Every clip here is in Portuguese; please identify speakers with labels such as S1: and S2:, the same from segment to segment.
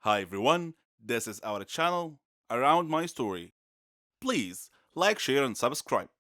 S1: Hi everyone, this is our channel Around My Story. Please like, share and subscribe.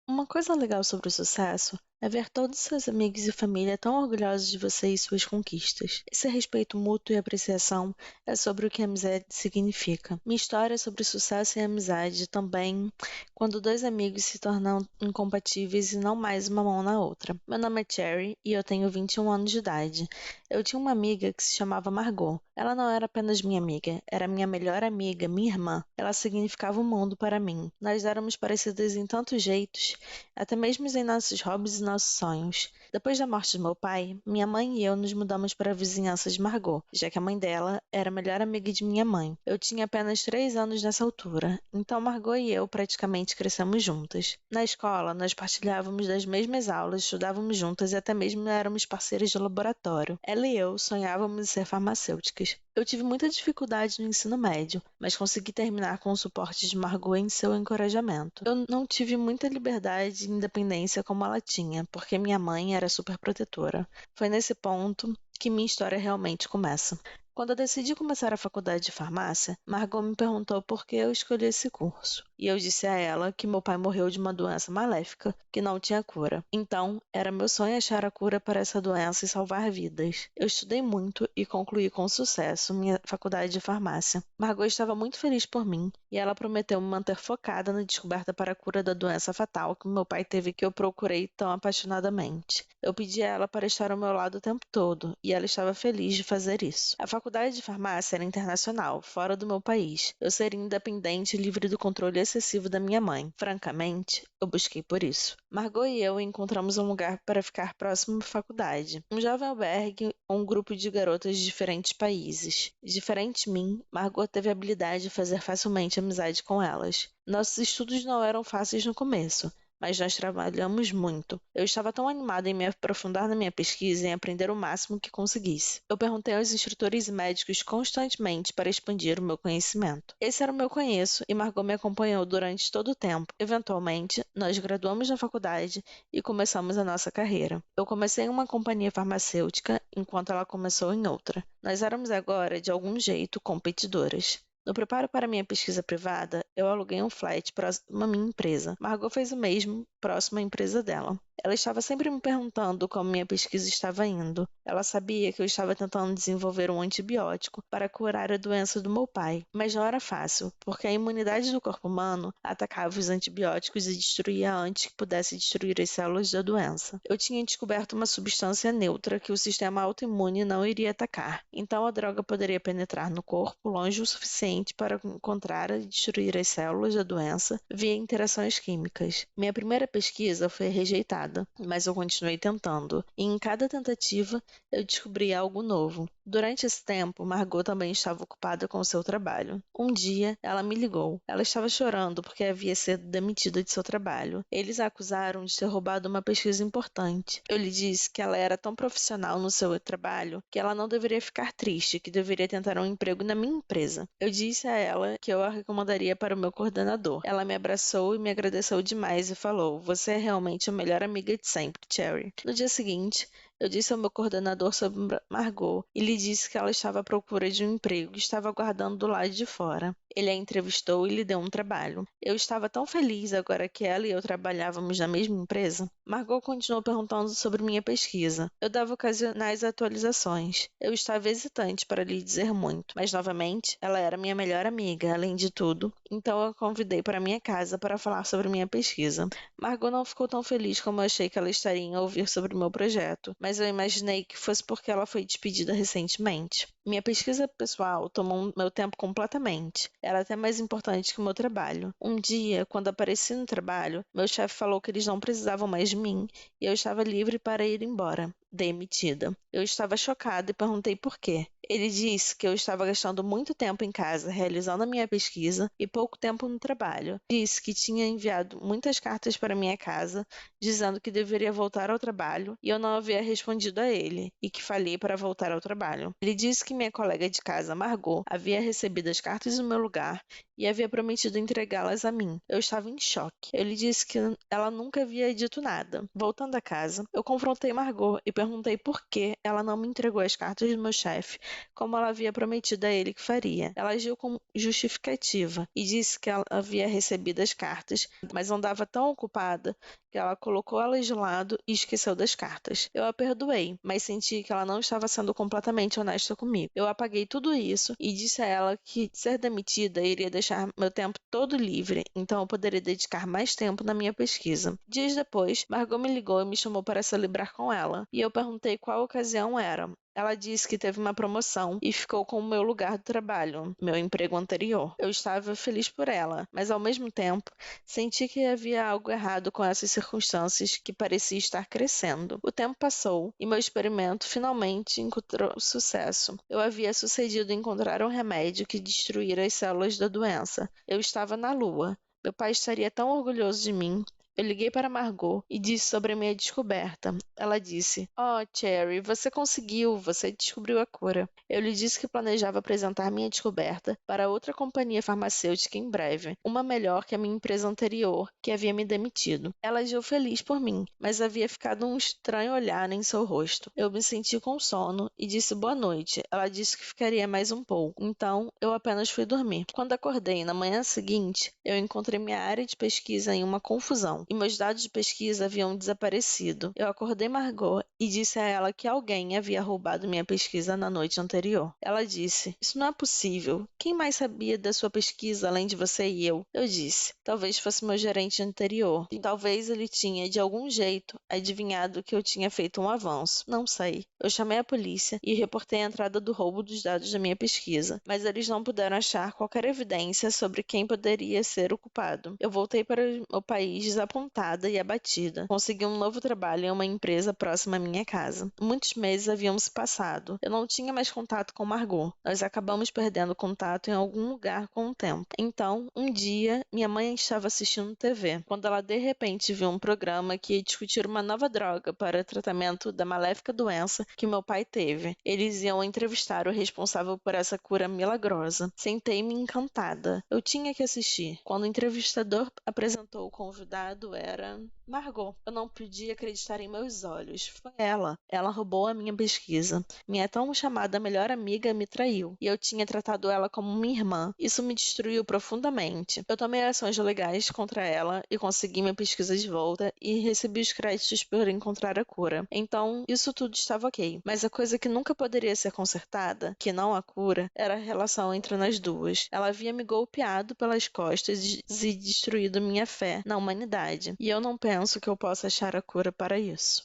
S2: Uma coisa legal sobre o sucesso é ver todos seus amigos e família tão orgulhosos de você e suas conquistas. Esse respeito mútuo e apreciação é sobre o que a amizade significa. Minha história é sobre sucesso e amizade também, quando dois amigos se tornam incompatíveis e não mais uma mão na outra. Meu nome é Cherry e eu tenho 21 anos de idade. Eu tinha uma amiga que se chamava Margot. Ela não era apenas minha amiga, era minha melhor amiga, minha irmã. Ela significava o mundo para mim. Nós éramos parecidas em tantos jeitos, até mesmo em nossos hobbies e nossos sonhos. Depois da morte de meu pai, minha mãe e eu nos mudamos para a vizinhança de Margot, já que a mãe dela era a melhor amiga de minha mãe. Eu tinha apenas 3 anos nessa altura, então Margot e eu praticamente crescemos juntas. Na escola, nós partilhávamos das mesmas aulas, estudávamos juntas e até mesmo éramos parceiras de laboratório. Ela e eu sonhávamos em ser farmacêuticas. Eu tive muita dificuldade no ensino médio, mas consegui terminar com o suporte de Margot em seu encorajamento. Eu não tive muita liberdade e independência como ela tinha, porque minha mãe era super protetora. Foi nesse ponto que minha história realmente começa. Quando eu decidi começar a faculdade de farmácia, Margot me perguntou por que eu escolhi esse curso. E eu disse a ela que meu pai morreu de uma doença maléfica que não tinha cura. Então, era meu sonho achar a cura para essa doença e salvar vidas. Eu estudei muito e concluí com sucesso minha faculdade de farmácia. Margot estava muito feliz por mim e ela prometeu me manter focada na descoberta para a cura da doença fatal que meu pai teve que eu procurei tão apaixonadamente. Eu pedi a ela para estar ao meu lado o tempo todo e ela estava feliz de fazer isso. A faculdade de farmácia era internacional, fora do meu país. Eu seria independente e livre do controle excessivo da minha mãe. Francamente, eu busquei por isso. Margot e eu encontramos um lugar para ficar próximo à faculdade. Um jovem albergue ou um grupo de garotas de diferentes países. Diferente de mim, Margot teve a habilidade de fazer facilmente amizade com elas. Nossos estudos não eram fáceis no começo, mas nós trabalhamos muito. Eu estava tão animada em me aprofundar na minha pesquisa e em aprender o máximo que conseguisse. Eu perguntei aos instrutores e médicos constantemente para expandir o meu conhecimento. Esse era o meu conheço e Margot me acompanhou durante todo o tempo. Eventualmente, nós graduamos na faculdade e começamos a nossa carreira. Eu comecei em uma companhia farmacêutica enquanto ela começou em outra. Nós éramos agora, de algum jeito, competidoras. No preparo para minha pesquisa privada, eu aluguei um flat próximo à minha empresa. Margot fez o mesmo, próximo à empresa dela. Ela estava sempre me perguntando como minha pesquisa estava indo. Ela sabia que eu estava tentando desenvolver um antibiótico para curar a doença do meu pai, mas não era fácil, porque a imunidade do corpo humano atacava os antibióticos e destruía antes que pudesse destruir as células da doença. Eu tinha descoberto uma substância neutra que o sistema autoimune não iria atacar, então a droga poderia penetrar no corpo longe o suficiente para encontrar e destruir as células da doença via interações químicas. Minha primeira pesquisa foi rejeitada, mas eu continuei tentando, e em cada tentativa eu descobri algo novo. Durante esse tempo, Margot também estava ocupada com seu trabalho. Um dia, ela me ligou. Ela estava chorando porque havia sido demitida de seu trabalho. Eles a acusaram de ter roubado uma pesquisa importante. Eu lhe disse que ela era tão profissional no seu trabalho que ela não deveria ficar triste, que deveria tentar um emprego na minha empresa. Eu disse a ela que eu a recomendaria para o meu coordenador. Ela me abraçou e me agradeceu demais e falou: "Você é realmente a melhor amiga de sempre, Cherry." No dia seguinte, eu disse ao meu coordenador sobre Margot e lhe disse que ela estava à procura de um emprego e estava aguardando do lado de fora. Ele a entrevistou e lhe deu um trabalho. Eu estava tão feliz agora que ela e eu trabalhávamos na mesma empresa. Margot continuou perguntando sobre minha pesquisa. Eu dava ocasionais atualizações. Eu estava hesitante para lhe dizer muito, mas novamente, ela era minha melhor amiga, além de tudo, então eu a convidei para minha casa para falar sobre minha pesquisa. Margot não ficou tão feliz como eu achei que ela estaria em ouvir sobre o meu projeto, mas eu imaginei que fosse porque ela foi despedida recentemente. Minha pesquisa pessoal tomou meu tempo completamente. Era até mais importante que o meu trabalho. Um dia, quando apareci no trabalho, meu chefe falou que eles não precisavam mais de mim e eu estava livre para ir embora. Demitida. Eu estava chocada e perguntei por quê. Ele disse que eu estava gastando muito tempo em casa realizando a minha pesquisa e pouco tempo no trabalho. Disse que tinha enviado muitas cartas para minha casa dizendo que deveria voltar ao trabalho e eu não havia respondido a ele e que falhei para voltar ao trabalho. Ele disse que minha colega de casa, Margot, havia recebido as cartas no meu lugar e havia prometido entregá-las a mim. Eu estava em choque. Eu lhe disse que ela nunca havia dito nada. Voltando a casa, eu confrontei Margot e perguntei por que ela não me entregou as cartas do meu chefe, como ela havia prometido a ele que faria. Ela agiu com justificativa e disse que ela havia recebido as cartas, mas andava tão ocupada que ela colocou elas de lado e esqueceu das cartas. Eu a perdoei, mas senti que ela não estava sendo completamente honesta comigo. Eu apaguei tudo isso e disse a ela que ser demitida iria deixar meu tempo todo livre, então eu poderia dedicar mais tempo na minha pesquisa. Dias depois, Margot me ligou e me chamou para celebrar com ela, e eu perguntei qual ocasião era. Ela disse que teve uma promoção e ficou com o meu lugar de trabalho, meu emprego anterior. Eu estava feliz por ela, mas ao mesmo tempo senti que havia algo errado com essas circunstâncias que parecia estar crescendo. O tempo passou e meu experimento finalmente encontrou sucesso. Eu havia sucedido em encontrar um remédio que destruíra as células da doença. Eu estava na Lua. Meu pai estaria tão orgulhoso de mim. Eu liguei para Margot e disse sobre a minha descoberta. Ela disse: "Oh, Cherry, você conseguiu, você descobriu a cura." Eu lhe disse que planejava apresentar minha descoberta para outra companhia farmacêutica em breve, uma melhor que a minha empresa anterior, que havia me demitido. Ela agiu feliz por mim, mas havia ficado um estranho olhar em seu rosto. Eu me senti com sono e disse boa noite. Ela disse que ficaria mais um pouco, então eu apenas fui dormir. Quando acordei na manhã seguinte, eu encontrei minha área de pesquisa em uma confusão e meus dados de pesquisa haviam desaparecido. Eu acordei Margot e disse a ela que alguém havia roubado minha pesquisa na noite anterior. Ela disse: "Isso não é possível. Quem mais sabia da sua pesquisa além de você e eu?" Eu disse: "Talvez fosse meu gerente anterior. E talvez ele tinha, de algum jeito, adivinhado que eu tinha feito um avanço. Não sei." Eu chamei a polícia e reportei a entrada do roubo dos dados da minha pesquisa, mas eles não puderam achar qualquer evidência sobre quem poderia ser o culpado. Eu voltei para o país desapontada e abatida. Consegui um novo trabalho em uma empresa próxima à minha casa. Muitos meses haviam se passado. Eu não tinha mais contato com Margot. Nós acabamos perdendo contato em algum lugar com o tempo. Então, um dia, minha mãe estava assistindo TV, quando ela de repente viu um programa que ia discutir uma nova droga para tratamento da maléfica doença que meu pai teve. Eles iam entrevistar o responsável por essa cura milagrosa. Sentei-me encantada. Eu tinha que assistir. Quando o entrevistador apresentou o convidado, era Margot. Eu não podia acreditar em meus olhos. Foi ela. Ela roubou a minha pesquisa. Minha tão chamada melhor amiga me traiu. E eu tinha tratado ela como minha irmã. Isso me destruiu profundamente. Eu tomei ações legais contra ela e consegui minha pesquisa de volta e recebi os créditos por encontrar a cura. Então, isso tudo estava ok. Mas a coisa que nunca poderia ser consertada, que não a cura, era a relação entre nós duas. Ela havia me golpeado pelas costas e destruído minha fé na humanidade. E eu não penso que eu possa achar a cura para isso.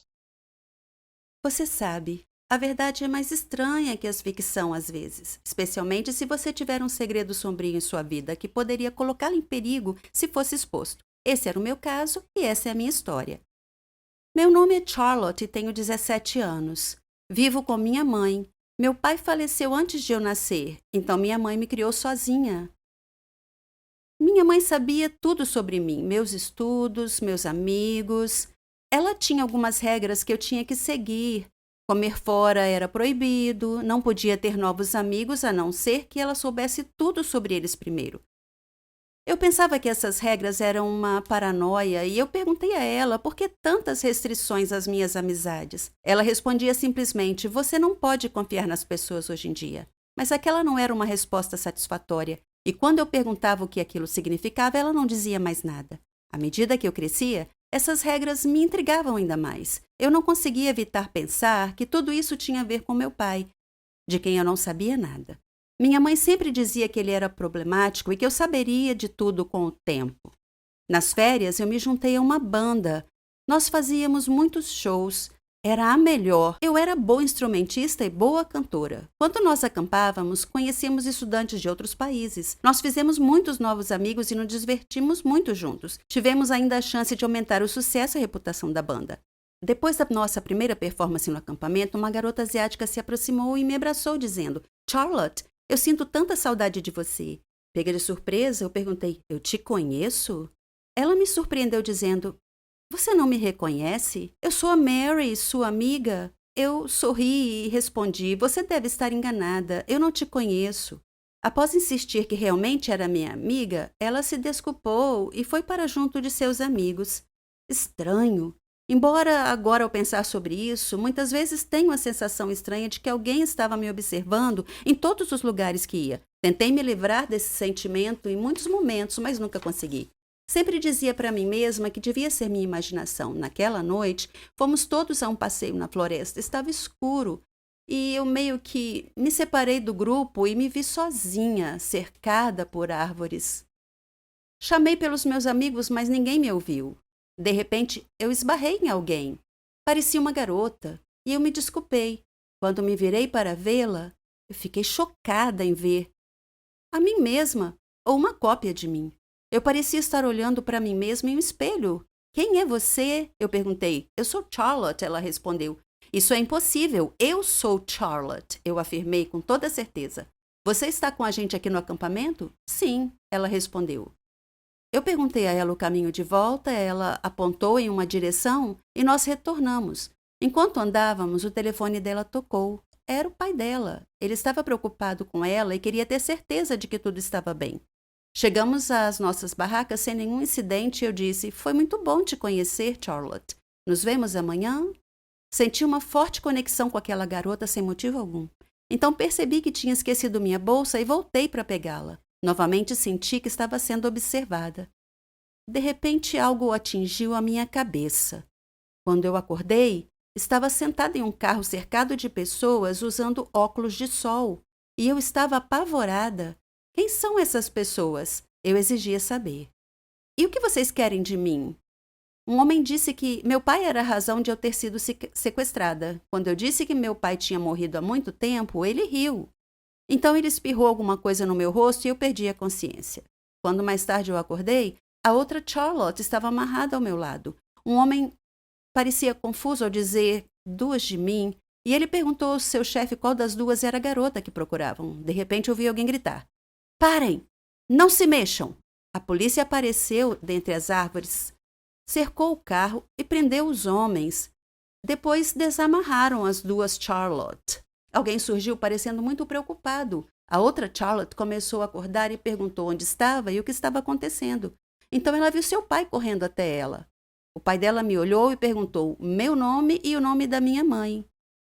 S3: Você sabe, a verdade é mais estranha que a ficção às vezes, especialmente se você tiver um segredo sombrio em sua vida que poderia colocá-lo em perigo se fosse exposto. Esse era o meu caso e essa é a minha história. Meu nome é Charlotte e tenho 17 anos. Vivo com minha mãe. Meu pai faleceu antes de eu nascer, então minha mãe me criou sozinha. Minha mãe sabia tudo sobre mim, meus estudos, meus amigos. Ela tinha algumas regras que eu tinha que seguir. Comer fora era proibido, não podia ter novos amigos a não ser que ela soubesse tudo sobre eles primeiro. Eu pensava que essas regras eram uma paranoia e eu perguntei a ela por que tantas restrições às minhas amizades. Ela respondia simplesmente: "Você não pode confiar nas pessoas hoje em dia." Mas aquela não era uma resposta satisfatória. E quando eu perguntava o que aquilo significava, ela não dizia mais nada. À medida que eu crescia, essas regras me intrigavam ainda mais. Eu não conseguia evitar pensar que tudo isso tinha a ver com meu pai, de quem eu não sabia nada. Minha mãe sempre dizia que ele era problemático e que eu saberia de tudo com o tempo. Nas férias, eu me juntei a uma banda. Nós fazíamos muitos shows. Era a melhor. Eu era boa instrumentista e boa cantora. Quando nós acampávamos, conhecíamos estudantes de outros países. Nós fizemos muitos novos amigos e nos divertimos muito juntos. Tivemos ainda a chance de aumentar o sucesso e a reputação da banda. Depois da nossa primeira performance no acampamento, uma garota asiática se aproximou e me abraçou dizendo: "Charlotte, eu sinto tanta saudade de você." Pega de surpresa, eu perguntei: "Eu te conheço?" Ela me surpreendeu dizendo: "Você não me reconhece? Eu sou a Mary, sua amiga." Eu sorri e respondi: Você deve estar enganada, eu não te conheço. Após insistir que realmente era minha amiga, ela se desculpou e foi para junto de seus amigos. Estranho. Embora agora, ao pensar sobre isso, muitas vezes tenho a sensação estranha de que alguém estava me observando em todos os lugares que ia. Tentei me livrar desse sentimento em muitos momentos, mas nunca consegui. Sempre dizia para mim mesma que devia ser minha imaginação. Naquela noite, fomos todos a um passeio na floresta. Estava escuro e eu meio que me separei do grupo e me vi sozinha, cercada por árvores. Chamei pelos meus amigos, mas ninguém me ouviu. De repente, eu esbarrei em alguém. Parecia uma garota e eu me desculpei. Quando me virei para vê-la, eu fiquei chocada em ver a mim mesma, ou uma cópia de mim. Eu parecia estar olhando para mim mesma em um espelho. Quem é você? Eu perguntei. Eu sou Charlotte, ela respondeu. Isso é impossível. Eu sou Charlotte, eu afirmei com toda certeza. Você está com a gente aqui no acampamento? Sim, ela respondeu. Eu perguntei a ela o caminho de volta, ela apontou em uma direção e nós retornamos. Enquanto andávamos, o telefone dela tocou. Era o pai dela. Ele estava preocupado com ela e queria ter certeza de que tudo estava bem. Chegamos às nossas barracas sem nenhum incidente e eu disse: Foi muito bom te conhecer, Charlotte. Nos vemos amanhã? Senti uma forte conexão com aquela garota sem motivo algum. Então percebi que tinha esquecido minha bolsa e voltei para pegá-la. Novamente senti que estava sendo observada. De repente, algo atingiu a minha cabeça. Quando eu acordei, estava sentada em um carro cercado de pessoas usando óculos de sol. E eu estava apavorada. Quem são essas pessoas? Eu exigia saber. E o que vocês querem de mim? Um homem disse que meu pai era a razão de eu ter sido sequestrada. Quando eu disse que meu pai tinha morrido há muito tempo, ele riu. Então ele espirrou alguma coisa no meu rosto e eu perdi a consciência. Quando mais tarde eu acordei, a outra Charlotte estava amarrada ao meu lado. Um homem parecia confuso ao dizer duas de mim, e ele perguntou ao seu chefe qual das duas era a garota que procuravam. De repente ouvi alguém gritar: Parem! Não se mexam! A polícia apareceu dentre as árvores, cercou o carro e prendeu os homens. Depois desamarraram as duas Charlotte. Alguém surgiu parecendo muito preocupado. A outra Charlotte começou a acordar e perguntou onde estava e o que estava acontecendo. Então ela viu seu pai correndo até ela. O pai dela me olhou e perguntou meu nome e o nome da minha mãe.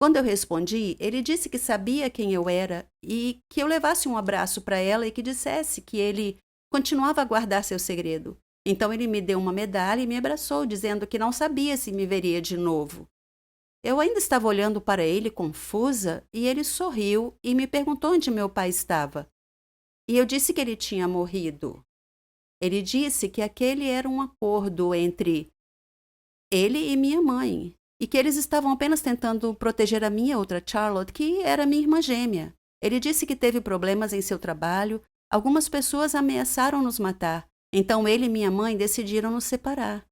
S3: Quando eu respondi, ele disse que sabia quem eu era e que eu levasse um abraço para ela e que dissesse que ele continuava a guardar seu segredo. Então ele me deu uma medalha e me abraçou, dizendo que não sabia se me veria de novo. Eu ainda estava olhando para ele confusa e ele sorriu e me perguntou onde meu pai estava. E eu disse que ele tinha morrido. Ele disse que aquele era um acordo entre ele e minha mãe e que eles estavam apenas tentando proteger a minha outra Charlotte, que era minha irmã gêmea. Ele disse que teve problemas em seu trabalho, algumas pessoas ameaçaram nos matar, então ele e minha mãe decidiram nos separar.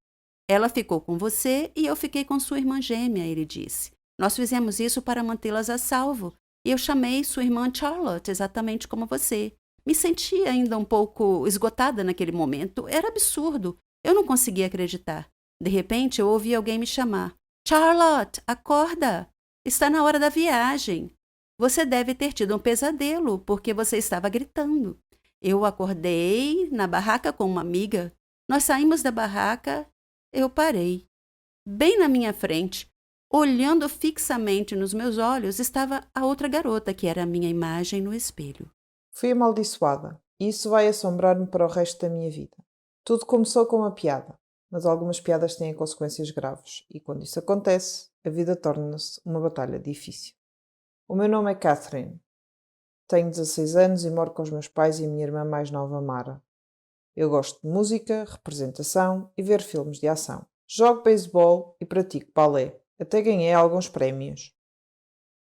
S3: Ela ficou com você e eu fiquei com sua irmã gêmea, ele disse. Nós fizemos isso para mantê-las a salvo e eu chamei sua irmã Charlotte exatamente como você. Me senti ainda um pouco esgotada naquele momento. Era absurdo. Eu não conseguia acreditar. De repente, eu ouvi alguém me chamar. Charlotte, acorda! Está na hora da viagem. Você deve ter tido um pesadelo porque você estava gritando. Eu acordei na barraca com uma amiga. Nós saímos da barraca. Eu parei. Bem na minha frente, olhando fixamente nos meus olhos, estava a outra garota, que era a minha imagem no espelho.
S4: Fui amaldiçoada, e isso vai assombrar-me para o resto da minha vida. Tudo começou com uma piada, mas algumas piadas têm consequências graves, e quando isso acontece, a vida torna-se uma batalha difícil. O meu nome é Catherine. Tenho 16 anos e moro com os meus pais e a minha irmã mais nova, Mara. Eu gosto de música, representação e ver filmes de ação. Jogo beisebol e pratico balé. Até ganhei alguns prémios.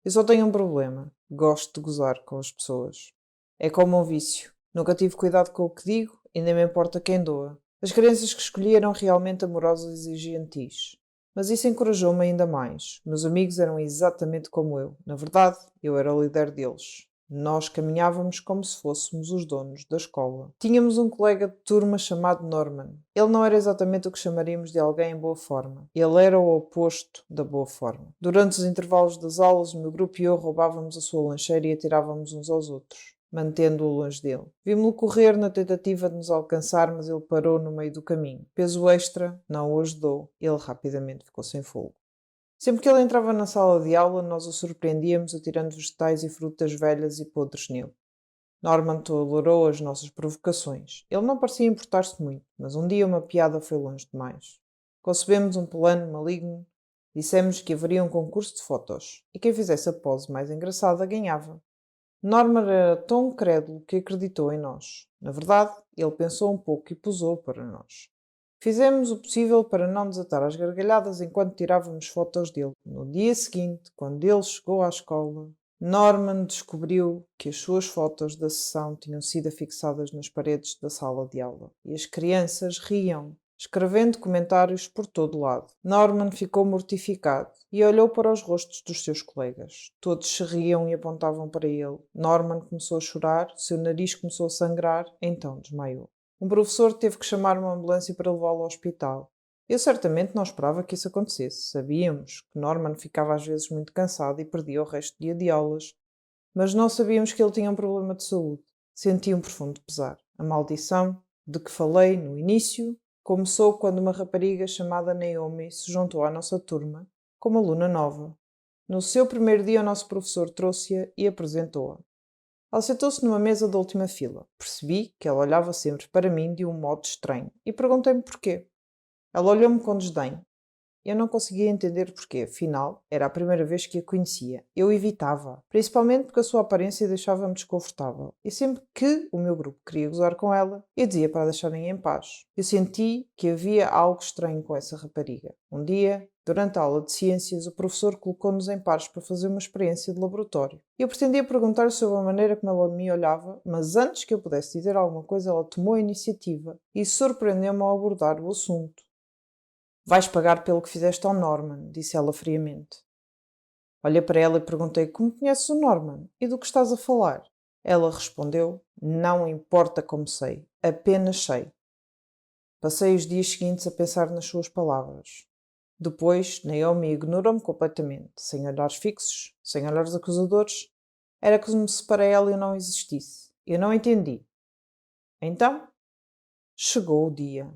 S4: Eu só tenho um problema. Gosto de gozar com as pessoas. É como um vício. Nunca tive cuidado com o que digo e nem me importa quem doa. As crianças que escolhi eram realmente amorosas e gentis. Mas isso encorajou-me ainda mais. Meus amigos eram exatamente como eu. Na verdade, eu era o líder deles. Nós caminhávamos como se fôssemos os donos da escola. Tínhamos um colega de turma chamado Norman. Ele não era exatamente o que chamaríamos de alguém em boa forma. Ele era o oposto da boa forma. Durante os intervalos das aulas, o meu grupo e eu roubávamos a sua lancheira e atirávamos uns aos outros, mantendo-o longe dele. Vimos-lo correr na tentativa de nos alcançar, mas ele parou no meio do caminho. Peso extra não o ajudou. Ele rapidamente ficou sem fogo. Sempre que ele entrava na sala de aula, nós o surpreendíamos atirando vegetais e frutas velhas e podres nele. Norman tolerou as nossas provocações. Ele não parecia importar-se muito, mas um dia uma piada foi longe demais. Concebemos um plano maligno. Dissemos que haveria um concurso de fotos, e quem fizesse a pose mais engraçada ganhava. Norman era tão crédulo que acreditou em nós. Na verdade, ele pensou um pouco e posou para nós. Fizemos o possível para não desatar as gargalhadas enquanto tirávamos fotos dele. No dia seguinte, quando ele chegou à escola, Norman descobriu que as suas fotos da sessão tinham sido afixadas nas paredes da sala de aula e as crianças riam, escrevendo comentários por todo lado. Norman ficou mortificado e olhou para os rostos dos seus colegas. Todos se riam e apontavam para ele. Norman começou a chorar, seu nariz começou a sangrar, então desmaiou. Um professor teve que chamar uma ambulância para levá-lo ao hospital. Eu certamente não esperava que isso acontecesse. Sabíamos que Norman ficava às vezes muito cansado e perdia o resto do dia de aulas, mas não sabíamos que ele tinha um problema de saúde. Senti um profundo pesar. A maldição de que falei no início começou quando uma rapariga chamada Naomi se juntou à nossa turma como aluna nova. No seu primeiro dia, o nosso professor trouxe-a e apresentou-a. Ela sentou-se numa mesa da última fila. Percebi que ela olhava sempre para mim de um modo estranho e perguntei-me porquê. Ela olhou-me com desdém. Eu não conseguia entender porquê, afinal, era a primeira vez que a conhecia. Eu evitava, principalmente porque a sua aparência deixava-me desconfortável. E sempre que o meu grupo queria gozar com ela, eu dizia para a deixarem em paz. Eu senti que havia algo estranho com essa rapariga. Um dia, durante a aula de ciências, o professor colocou-nos em pares para fazer uma experiência de laboratório. Eu pretendia perguntar sobre a maneira como ela me olhava, mas antes que eu pudesse dizer alguma coisa, ela tomou a iniciativa e surpreendeu-me ao abordar o assunto. Vais pagar pelo que fizeste ao Norman, disse ela friamente. Olhei para ela e perguntei como conheces o Norman e do que estás a falar. Ela respondeu, não importa como sei, apenas sei. Passei os dias seguintes a pensar nas suas palavras. Depois, Naomi ignorou-me completamente, sem olhares fixos, sem olhares acusadores. Era como se para ela eu não existisse. Eu não entendi. Então, chegou o dia.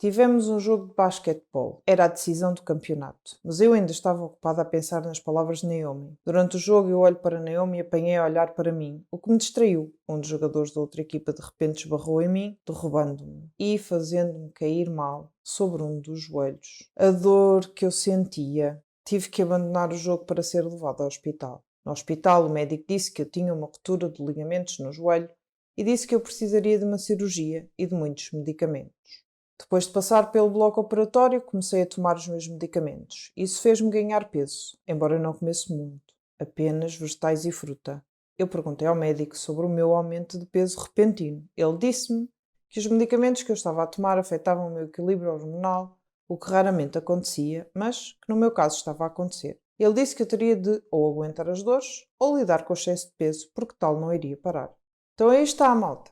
S4: Tivemos um jogo de basquetebol. Era a decisão do campeonato. Mas eu ainda estava ocupada a pensar nas palavras de Naomi. Durante o jogo eu olho para Naomi e apanhei a olhar para mim, o que me distraiu. Um dos jogadores da outra equipa de repente esbarrou em mim, derrubando-me e fazendo-me cair mal sobre um dos joelhos. A dor que eu sentia. Tive que abandonar o jogo para ser levado ao hospital. No hospital, o médico disse que eu tinha uma ruptura de ligamentos no joelho e disse que eu precisaria de uma cirurgia e de muitos medicamentos. Depois de passar pelo bloco operatório, comecei a tomar os meus medicamentos. Isso fez-me ganhar peso, embora eu não comesse muito, apenas vegetais e fruta. Eu perguntei ao médico sobre o meu aumento de peso repentino. Ele disse-me que os medicamentos que eu estava a tomar afetavam o meu equilíbrio hormonal, o que raramente acontecia, mas que no meu caso estava a acontecer. Ele disse que eu teria de ou aguentar as dores ou lidar com o excesso de peso, porque tal não iria parar. Então aí está a malta.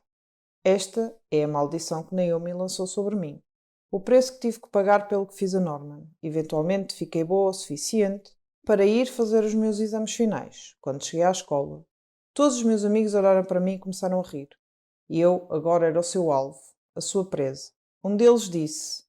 S4: Esta é a maldição que Naomi lançou sobre mim. O preço que tive que pagar pelo que fiz a Norman. Eventualmente fiquei boa o suficiente para ir fazer os meus exames finais. Quando cheguei à escola, todos os meus amigos olharam para mim e começaram a rir. E eu agora era o seu alvo, a sua presa. Um deles disse,